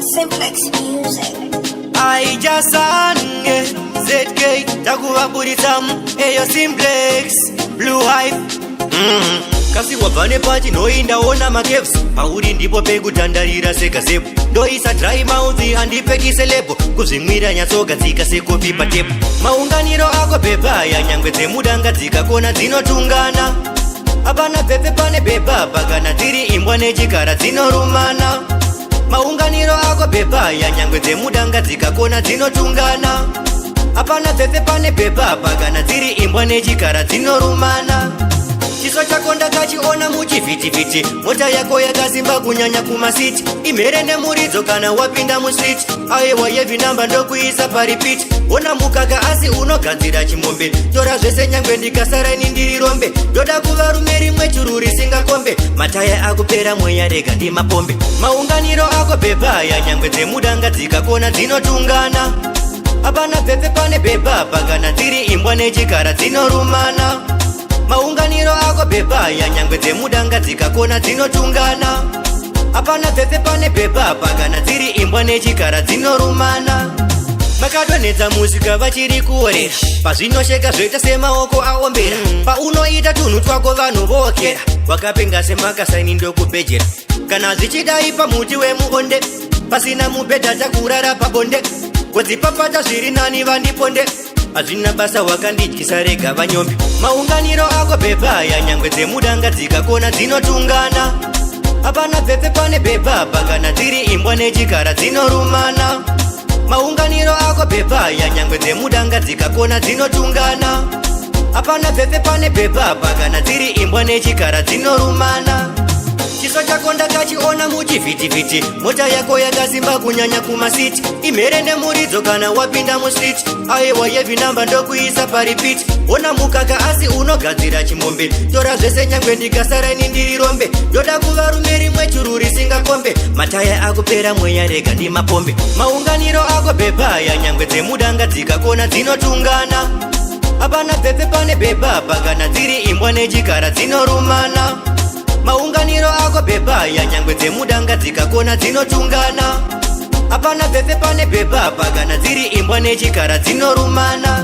Simplex Music. Aijasange ZK takuvaburitsamu eyo Simplex Blue Hive. Kasi wabvane pati noindaona macaves pauri ndipo pekutandarira sekasepo ndoisa dry mouth handipekise lepo kuzvimwira nyatsogadzika sekopi patepo maunganiro ako pepa yanyangwe dzemudanga dzikakona dzinotungana apana pepe pane pepa pakana dziri imbwa nechikara dzinorumana maunganiro ako pepa yanyangwe dzemudanga dzikakona dzinotungana apana pepe pane pepa pakana dziri imbwa nechikara dzinorumana chiso chako ndakachiona muchivhitivhiti mota yako yakazimba kunyanya kumasiti imhere nemuridzo kana wapinda muswiti aiwa yevhinamba ndokuisa paripiti ona mukaka asi unogadzira chimombe tora zvese nyangwe ndikasaraini ndirirombe ndoda kuva rume rimwe churu risingakombe mataya akupera mweya rega ndimapombe maunganiro ako pepa yanyangwe dzemudanga dzikakona dzinotungana apana pepe pane pepa pakana dziri imbwa nechikara dzinorumana maunganiro ako pepa yanyangwe dzemudanga dzikakona dzinotungana apana pepe pane pepa pakana dziri imbwa nechikara dzinorumana makadonhedza musika vachiri kuorera pazvinosheka zvoita semaoko aombera paunoita tunhu twako vanhu vookera wakapenga semakasaini ndokupejera kana zvichidai pamuti wemuonde pasina mubhedha takurara pabonde kodzipapata zviri nani vandiponde hazvina basa wakandidyisa rega vanyombi maunganiro ako pepa yanyangwe dzemudanga dzikakona dzinotungana apana pepe pane pepa pakana dziri imbwa nechikara dzinorumana maunganiro ako pepa yanyangwe dzemudanga dzikakona dzinotungana apana pepe pane pepa pakana dziri imbwa nechikara dzinorumana chiso chako ndakachiona muchivhitivhiti mota yako yakazimba kunyanya kumasiti imhere nemuridzo kana wapinda muswiti aiwa yevhinamba ndokuisa paripiti ona mukaka asi unogadzira chimombe tora zvese nyangwe ndikasaraini ndirirombe ndoda kuva rume rimwe churu risingakombe mataya akupera mweya rega ndimapombe maunganiro ako pepa yanyangwe dzemudanga dzikakona dzinotungana apana pepe pane pepa pakana dziri imbwa nechikara dzinorumana maunganiro ako pepa yanyangwe dzemudanga dzikakona dzinotungana apana pepe pane pepa pakana dziri imbwa nechikara dzinorumana